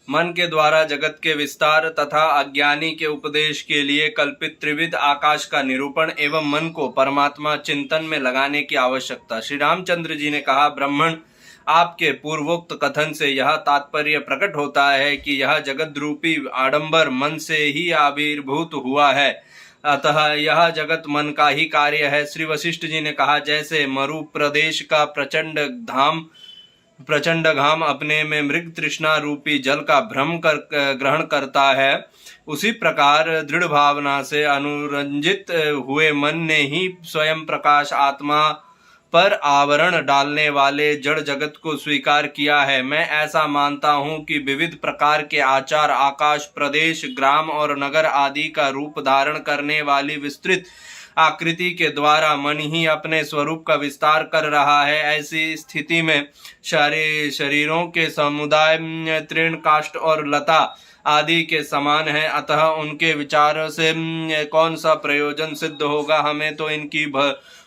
मन के द्वारा जगत के विस्तार तथा अज्ञानी के उपदेश के लिए कल्पित त्रिविध आकाश का निरूपण एवं मन को परमात्मा चिंतन में लगाने की आवश्यकता। श्री रामचंद्र जी ने कहा, ब्राह्मण, आपके पूर्वोक्त कथन से यह तात्पर्य प्रकट होता है कि यह जगत रूपी आडंबर मन से ही आविर्भूत हुआ है, अतः यह जगत मन का ही कार्य है। श्री वशिष्ठ जी ने कहा, जैसे मरु प्रदेश का प्रचंड घाम अपने में मृग तृष्णा रूपी जल का ग्रहण करता है, उसी प्रकार दृढ़ भावना से अनुरंजित हुए मन ने ही स्वयं प्रकाश आत्मा पर आवरण डालने वाले जड़ जगत को स्वीकार किया है। मैं ऐसा मानता हूँ कि विविध प्रकार के आचार, आकाश, प्रदेश, ग्राम और नगर आदि का रूप धारण करने वाली विस्तृत आकृति के द्वारा मन ही अपने स्वरूप का विस्तार कर रहा है। ऐसी स्थिति में शरीरों के समुदाय तृण, काष्ठ और लता आदि के समान है, अतः उनके विचारों से कौन सा प्रयोजन सिद्ध होगा। हमें तो इनकी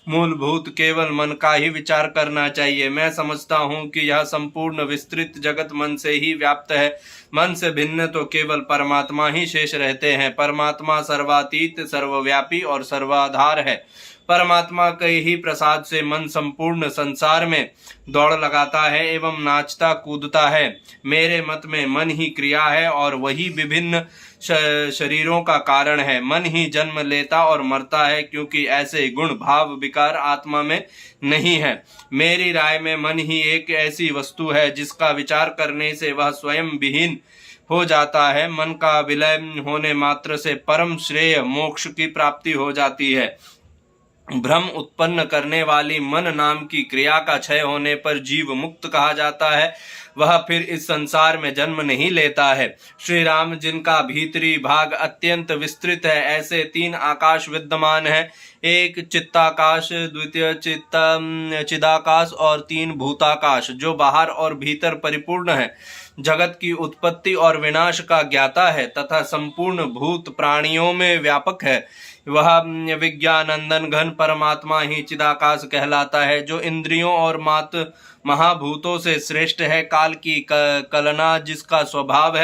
मूलभूत केवल मन का ही विचार करना चाहिए। मैं समझता हूँ कि यह संपूर्ण विस्तृत जगत मन से ही व्याप्त है। मन से भिन्न तो केवल परमात्मा ही शेष रहते हैं। परमात्मा सर्वातीत, सर्वव्यापी और सर्वाधार है। परमात्मा के ही प्रसाद से मन संपूर्ण संसार में दौड़ लगाता है एवं नाचता कूदता है। मेरे मत में मन ही क्रिया है और वही विभिन्न शरीरों का कारण है। मन ही जन्म लेता और मरता है, क्योंकि ऐसे गुण भाव विकार आत्मा में नहीं है। मेरी राय में मन ही एक ऐसी वस्तु है जिसका विचार करने से वह स्वयं विहीन हो जाता है। मन का विलय होने मात्र से परम श्रेय मोक्ष की प्राप्ति हो जाती है। भ्रम उत्पन्न करने वाली मन नाम की क्रिया का क्षय होने पर जीव मुक्त कहा जाता है। वह फिर इस संसार में जन्म नहीं लेता है। श्री राम, जिनका भीतरी भाग अत्यंत विस्तृत है, ऐसे 3 आकाश विद्यमान है। एक चित्ताकाश, द्वितीय चिदाकाश और 3 भूताकाश, जो बाहर और भीतर परिपूर्ण है, जगत की उत्पत्ति और विनाश का ज्ञाता है तथा संपूर्ण भूत प्राणियों में व्यापक है। वह विज्ञानंदन घन परमात्मा ही चिदाकाश कहलाता है, जो इंद्रियों और महाभूतों से श्रेष्ठ है। काल की कलना जिसका स्वभाव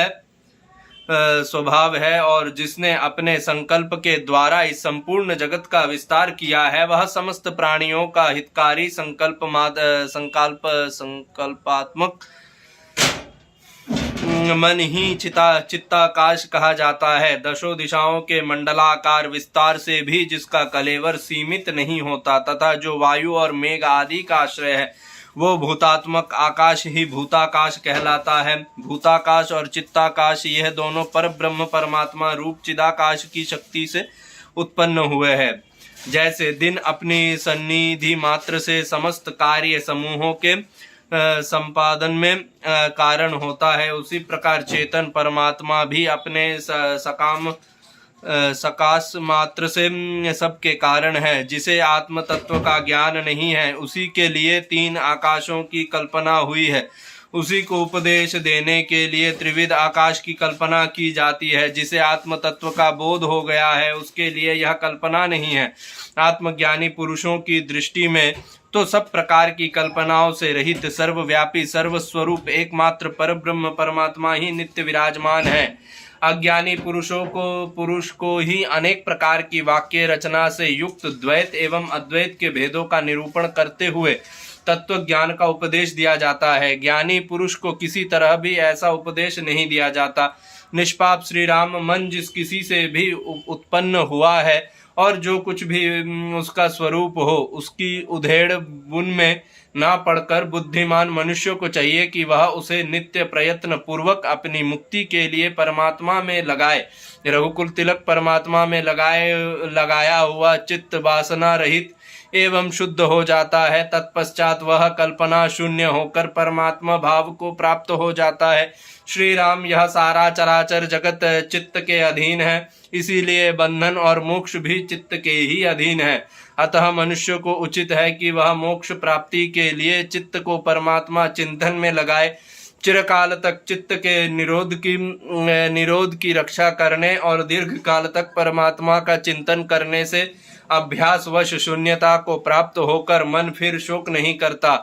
है और जिसने अपने संकल्प के द्वारा इस संपूर्ण जगत का विस्तार किया है, वह समस्त प्राणियों का हितकारी संकल्पात्मक मन ही चित्ताकाश कहा जाता है। 10 दिशाओं के मंडलाकार विस्तार से भी जिसका कलेवर सीमित नहीं होता तथा जो वायु और मेघ आदि का आश्रय है, वो भूतात्मक आकाश ही भूताकाश कहलाता है। भूताकाश और चित्ताकाश यह दोनों पर ब्रह्म परमात्मा रूप चिदाकाश की शक्ति से उत्पन्न हुए हैं। जैसे दिन अपनी सन्निधि मात्र से समस्त कार्य समूहों के संपादन में कारण होता है, उसी प्रकार चेतन परमात्मा भी अपने सकाश मात्र से सबके कारण है। जिसे आत्म तत्व का ज्ञान नहीं है, उसी के लिए 3 आकाशों की कल्पना हुई है। उसी को उपदेश देने के लिए त्रिविध आकाश की कल्पना की जाती है। जिसे आत्म तत्व का बोध हो गया है, उसके लिए यह कल्पना नहीं है। आत्मज्ञानी पुरुषों की दृष्टि में तो सब प्रकार की कल्पनाओं से रहित सर्वव्यापी सर्वस्वरूप एकमात्र परब्रह्म परमात्मा ही नित्य विराजमान है। अज्ञानी पुरुष को ही अनेक प्रकार की वाक्य रचना से युक्त द्वैत एवं अद्वैत के भेदों का निरूपण करते हुए तत्व ज्ञान का उपदेश दिया जाता है। ज्ञानी पुरुष को किसी तरह भी ऐसा उपदेश नहीं दिया जाता। निष्पाप श्री राम, मन जिस किसी से भी उत्पन्न हुआ है और जो कुछ भी उसका स्वरूप हो, उसकी उधेड़ बुन में ना पड़कर बुद्धिमान मनुष्य को चाहिए कि वह उसे नित्य प्रयत्न पूर्वक अपनी मुक्ति के लिए परमात्मा में लगाए। रघुकुल तिलक परमात्मा में लगाया हुआ चित्त वासना रहित एवं शुद्ध हो जाता है। तत्पश्चात वह कल्पना शून्य होकर परमात्मा भाव को प्राप्त हो जाता है। श्री राम, यह सारा चराचर जगत चित्त के अधीन है, इसीलिए बंधन और मोक्ष भी चित्त के ही अधीन है। अतः मनुष्य को उचित है कि वह मोक्ष प्राप्ति के लिए चित्त को परमात्मा चिंतन में लगाए। चिरकाल तक चित्त के निरोध की रक्षा करने और दीर्घ काल तक परमात्मा का चिंतन करने से अभ्यासवश शून्यता को प्राप्त होकर मन फिर शोक नहीं करता।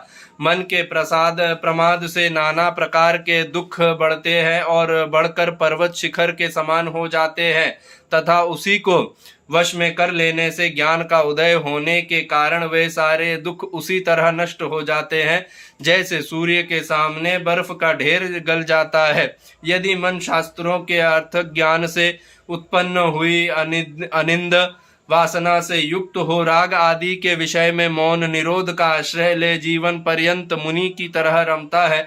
मन के प्रमाद से नाना प्रकार के दुख बढ़ते हैं और बढ़कर पर्वत शिखर के समान हो जाते हैं, तथा उसी को वश में कर लेने से ज्ञान का उदय होने के कारण वे सारे दुख उसी तरह नष्ट हो जाते हैं जैसे सूर्य के सामने बर्फ का ढेर गल जाता है। यदि मन शास्त्रों के अर्थ ज्ञान से उत्पन्न हुई अनिंद वासना से युक्त हो राग आदि के विषय में मौन निरोध का आश्रय ले जीवन पर्यंत मुनि की तरह रमता है,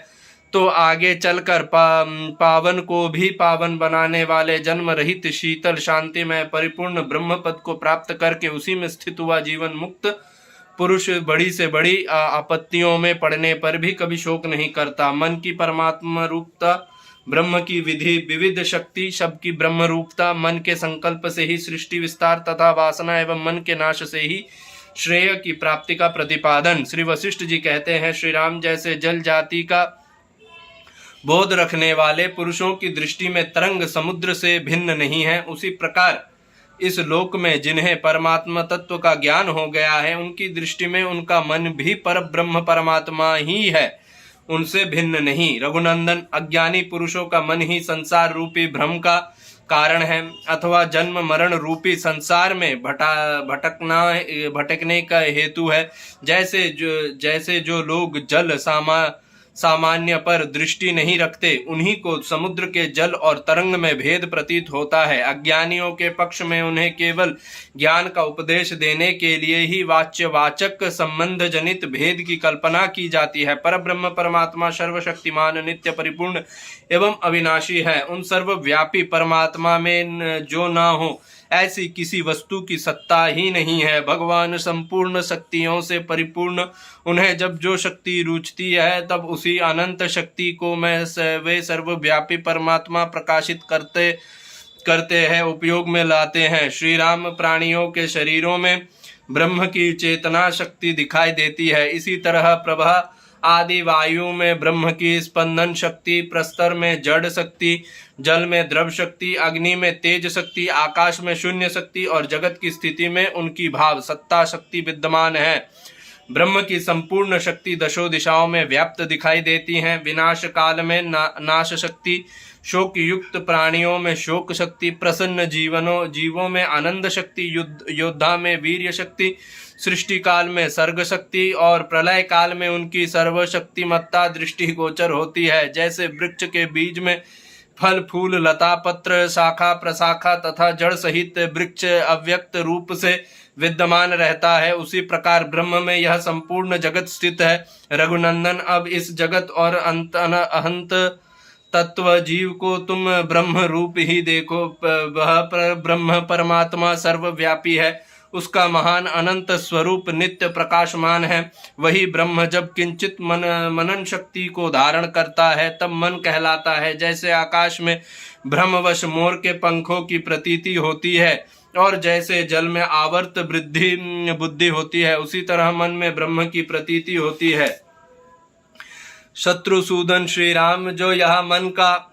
तो आगे चलकर पावन को भी पावन बनाने वाले जन्म रहित शीतल शांतिमय परिपूर्ण ब्रह्म पद को प्राप्त करके उसी में स्थित हुआ जीवन मुक्त पुरुष बड़ी से बड़ी आपत्तियों में पड़ने पर भी कभी शोक नहीं करता। मन की परमात्मा रूपता, ब्रह्म की विधि विविध शक्ति, शब्द की ब्रह्म रूपता, मन के संकल्प से ही सृष्टि विस्तार तथा वासना एवं मन के नाश से ही श्रेय की प्राप्ति का प्रतिपादन। श्री वशिष्ठ जी कहते हैं, श्री राम जैसे जल जाति का बोध रखने वाले पुरुषों की दृष्टि में तरंग समुद्र से भिन्न नहीं है, उसी प्रकार इस लोक में जिन्हें परमात्मा तत्व का ज्ञान हो गया है उनकी दृष्टि में उनका मन भी पर ब्रह्म परमात्मा ही है, उनसे भिन्न नहीं। रघुनंदन, अज्ञानी पुरुषों का मन ही संसार रूपी भ्रम का कारण है अथवा जन्म मरण रूपी संसार में भटकने का हेतु है। जैसे जो लोग जल सामान्य पर दृष्टि नहीं रखते, उन्हीं को समुद्र के जल और तरंग में भेद प्रतीत होता है। अज्ञानियों के पक्ष में उन्हें केवल ज्ञान का उपदेश देने के लिए ही वाच्यवाचक संबंध जनित भेद की कल्पना की जाती है। परब्रह्म परमात्मा सर्वशक्तिमान, नित्य, परिपूर्ण एवं अविनाशी है। उन सर्वव्यापी परमात्मा में जो ना हो ऐसी किसी वस्तु की सत्ता ही नहीं है। भगवान संपूर्ण शक्तियों से परिपूर्ण, उन्हें जब जो शक्ति रुचती है तब उसी अनंत शक्ति को वे सर्वव्यापी परमात्मा प्रकाशित करते हैं, उपयोग में लाते हैं। श्री राम प्राणियों के शरीरों में ब्रह्म की चेतना शक्ति दिखाई देती है। इसी तरह प्रभा आदि वायु में ब्रह्म की स्पंदन शक्ति, प्रस्तर में जड़ शक्ति, जल में द्रव शक्ति, अग्नि में तेज शक्ति, आकाश में शून्य शक्ति और जगत की स्थिति में उनकी भाव सत्ता शक्ति विद्यमान है। ब्रह्म की संपूर्ण शक्ति दशों दिशाओं में व्याप्त दिखाई देती है। विनाश काल में नाश शक्ति, शोक युक्त प्राणियों में शोक शक्ति, प्रसन्न जीवों में आनंद शक्ति, योद्धा में वीर्य शक्ति, सृष्टि काल में सर्ग शक्ति और प्रलय काल में उनकी सर्वशक्तिमत्ता दृष्टि गोचर होती है। जैसे वृक्ष के बीज में फल फूल लता पत्र शाखा प्रशाखा तथा जड़ सहित वृक्ष अव्यक्त रूप से विद्यमान रहता है, उसी प्रकार ब्रह्म में यह संपूर्ण जगत स्थित है। रघुनंदन, अब इस जगत और अनंत तत्व जीव को तुम ब्रह्म रूप ही देखो। वह ब्रह्म परमात्मा सर्वव्यापी है, उसका महान अनंत स्वरूप नित्य प्रकाशमान है। वही ब्रह्म जब किंचित मनन शक्ति को धारण करता है तब मन कहलाता है। जैसे आकाश में ब्रह्मवश मोर के पंखों की प्रतीति होती है और जैसे जल में आवर्त बुद्धि होती है, उसी तरह मन में ब्रह्म की प्रतीति होती है। शत्रुसूदन, श्री राम जो यह मन का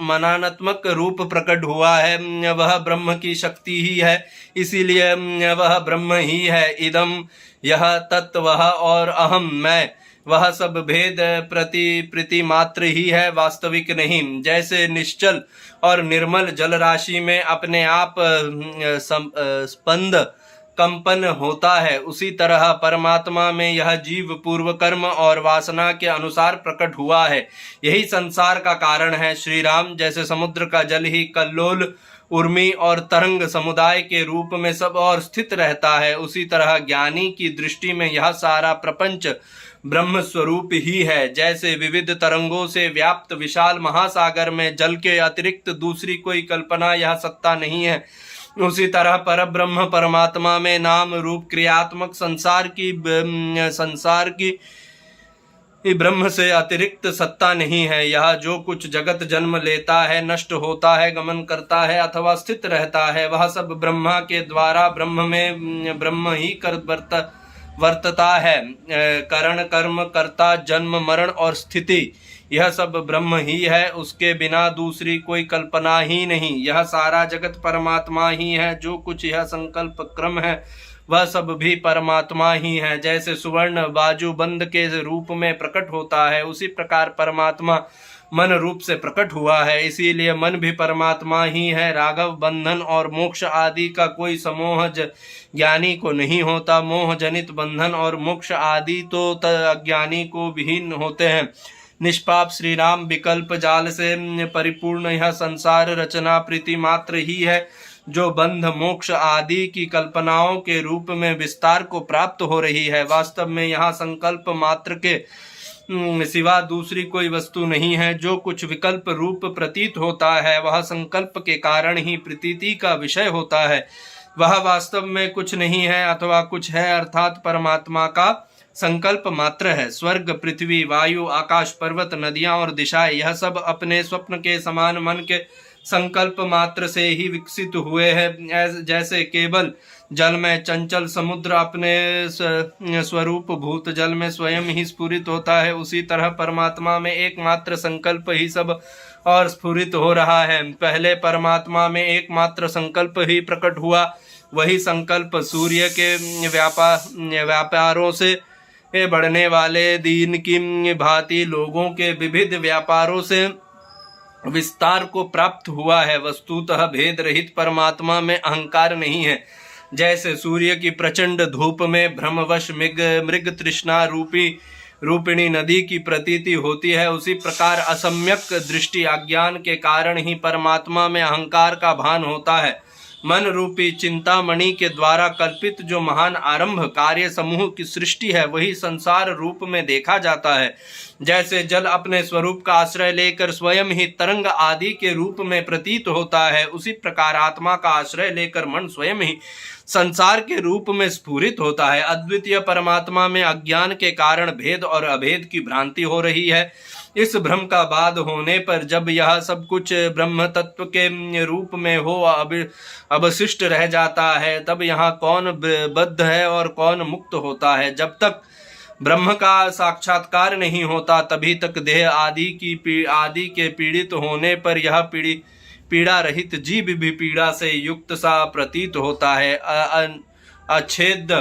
मनानात्मक रूप प्रकट हुआ है वह ब्रह्म की शक्ति ही है, इसीलिए वह ब्रह्म ही है। इदम, यह तत्व, वह और अहम, मैं, वह सब भेद प्रति मात्र ही है, वास्तविक नहीं। जैसे निश्चल और निर्मल जल राशि में अपने आप स्पंद कंपन होता है, उसी तरह परमात्मा में यह जीव पूर्व कर्म और वासना के अनुसार प्रकट हुआ है। यही संसार का कारण है। श्री राम, जैसे समुद्र का जल ही कल्लोल उर्मी और तरंग समुदाय के रूप में सब और स्थित रहता है, उसी तरह ज्ञानी की दृष्टि में यह सारा प्रपंच ब्रह्म स्वरूप ही है। जैसे विविध तरंगों से व्याप्त विशाल महासागर में जल के अतिरिक्त दूसरी कोई कल्पना यह सत्ता नहीं है, उसी तरह परब्रह्म परमात्मा में नाम रूप क्रियात्मक संसार की ब्रह्म से अतिरिक्त सत्ता नहीं है। यह जो कुछ जगत जन्म लेता है, नष्ट होता है, गमन करता है अथवा स्थित रहता है, वह सब ब्रह्मा के द्वारा ब्रह्म ही वर्तता है। करण, कर्म, कर्ता, जन्म, मरण और स्थिति, यह सब ब्रह्म ही है, उसके बिना दूसरी कोई कल्पना ही नहीं। यह सारा जगत परमात्मा ही है। जो कुछ यह संकल्प क्रम है वह सब भी परमात्मा ही है। जैसे सुवर्ण बाजूबंद के रूप में प्रकट होता है, उसी प्रकार परमात्मा मन रूप से प्रकट हुआ है, इसीलिए मन भी परमात्मा ही है। राघव, बंधन और मोक्ष आदि का कोई समोह ज्ञानी को नहीं होता। मोह जनित बंधन और मोक्ष आदि तो अज्ञानी को विहीन होते हैं। निष्पाप श्री राम विकल्प जाल से परिपूर्ण यह संसार रचना प्रीति मात्र ही है, जो बंध मोक्ष आदि की कल्पनाओं के रूप में विस्तार को प्राप्त हो रही है। वास्तव में यहाँ संकल्प मात्र के सिवा दूसरी कोई वस्तु नहीं है। जो कुछ विकल्प रूप प्रतीत होता है वह संकल्प के कारण ही प्रतीति का विषय होता है। वह वास्तव में कुछ नहीं है अथवा कुछ है, अर्थात परमात्मा का संकल्प मात्र है। स्वर्ग, पृथ्वी, वायु, आकाश, पर्वत, नदियां और दिशाएं, यह सब अपने स्वप्न के समान मन के संकल्प मात्र से ही विकसित हुए हैं। जैसे केवल जल में चंचल समुद्र अपने स्वरूप भूत जल में स्वयं ही स्फुरित होता है, उसी तरह परमात्मा में एकमात्र संकल्प ही सब और स्फुरित हो रहा है। पहले परमात्मा में एकमात्र संकल्प ही प्रकट हुआ, वही संकल्प सूर्य के व्यापारों से बढ़ने वाले दिन की भांति लोगों के विविध व्यापारों से विस्तार को प्राप्त हुआ है। वस्तुतः भेद रहित परमात्मा में अहंकार नहीं है। जैसे सूर्य की प्रचंड धूप में भ्रमवश मृग तृष्णा रूपिणी नदी की प्रतीति होती है, उसी प्रकार असम्यक दृष्टि अज्ञान के कारण ही परमात्मा में अहंकार का भान होता है। मन रूपी चिंतामणि के द्वारा कल्पित जो महान आरंभ कार्य समूह की सृष्टि है, वही संसार रूप में देखा जाता है। जैसे जल अपने स्वरूप का आश्रय लेकर स्वयं ही तरंग आदि के रूप में प्रतीत होता है, उसी प्रकार आत्मा का आश्रय लेकर मन स्वयं ही संसार के रूप में स्फुरित होता है। अद्वितीय परमात्मा में अज्ञान के कारण भेद और अभेद की भ्रांति हो रही है। इस भ्रम का बाद होने पर जब यह सब कुछ ब्रह्म तत्व के रूप में हो अवशिष्ट रह जाता है, तब यहाँ कौन बद्ध है और कौन मुक्त होता है। जब तक ब्रह्म का साक्षात्कार नहीं होता तभी तक देह आदि के पीड़ित होने पर यह पीड़ा रहित जीव भी पीड़ा से युक्त सा प्रतीत होता है। अच्छेद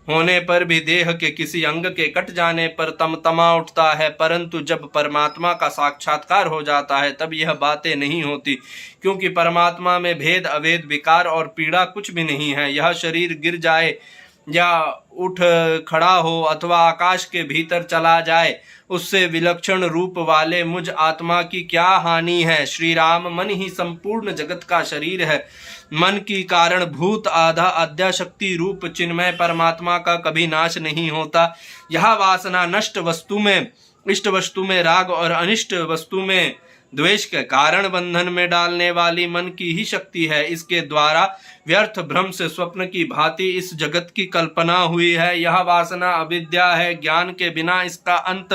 होने पर भी देह के किसी अंग के कट जाने पर तमा उठता है, परंतु जब परमात्मा का साक्षात्कार हो जाता है तब यह बातें नहीं होती, क्योंकि परमात्मा में भेद, अभेद, विकार और पीड़ा कुछ भी नहीं है। यह शरीर गिर जाए या उठ खड़ा हो अथवा आकाश के भीतर चला जाए, उससे विलक्षण रूप वाले मुझ आत्मा की क्या हानि है। श्री राम, मन ही संपूर्ण जगत का शरीर है। मन की कारण भूत आधा अद्याशक्ति रूप चिन्मय परमात्मा का कभी नाश नहीं होता। यह वासना नष्ट वस्तु में, इष्ट वस्तु में राग और अनिष्ट वस्तु में द्वेष के कारण बंधन में डालने वाली मन की ही शक्ति है। इसके द्वारा व्यर्थ भ्रम से स्वप्न की भांति इस जगत की कल्पना हुई है। यह वासना अविद्या है, ज्ञान के बिना इसका अंत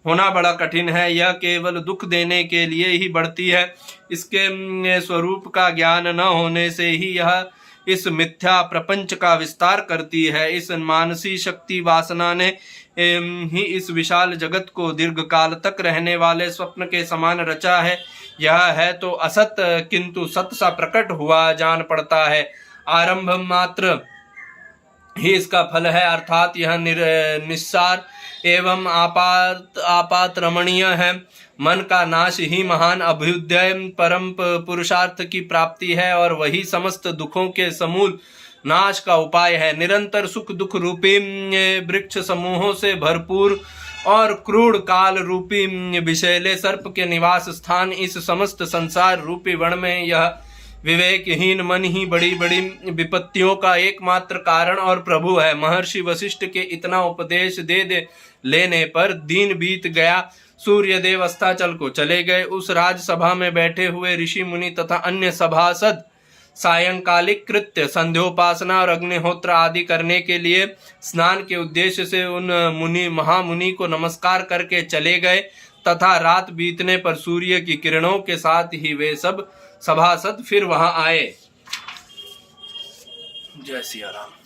होना बड़ा कठिन है। यह केवल दुख देने के लिए ही बढ़ती है। इसके स्वरूप का ज्ञान न होने से ही यह इस मिथ्या प्रपंच का विस्तार करती है। इस मानसी शक्ति वासना ने ही इस विशाल जगत को दीर्घ काल तक रहने वाले स्वप्न के समान रचा है। यह है तो असत किंतु सत सा प्रकट हुआ जान पड़ता है। आरंभ मात्र ही इसका फल है, अर्थात यह निस्सार एवं आपात रमणीय है। मन का नाश ही महान अभ्युदय परम पुरुषार्थ की प्राप्ति है और वही समस्त दुखों के समूल नाश का उपाय है। निरंतर सुख दुख रूपी वृक्ष समूहों से भरपूर और क्रूर काल रूपी विषैले सर्प के निवास स्थान इस समस्त संसार रूपी वन में यह विवेकहीन मन ही बड़ी बड़ी विपत्तियों का एकमात्र कारण और प्रभु है। महर्षि वशिष्ठ के इतना उपदेश दे लेने पर दिन बीत गया। सूर्यदेव अस्ताचल को चले गए। उस राजसभा में बैठे हुए ऋषि मुनि तथा अन्य सभासद सायंकालिक कृत्य, संध्योपासना और अग्निहोत्र आदि करने के लिए स्नान के उद्देश्य से उन महामुनि को नमस्कार करके चले गए तथा रात बीतने पर सूर्य की किरणों के साथ ही वे सब सभासद फिर वहां आए। जय सिया राम।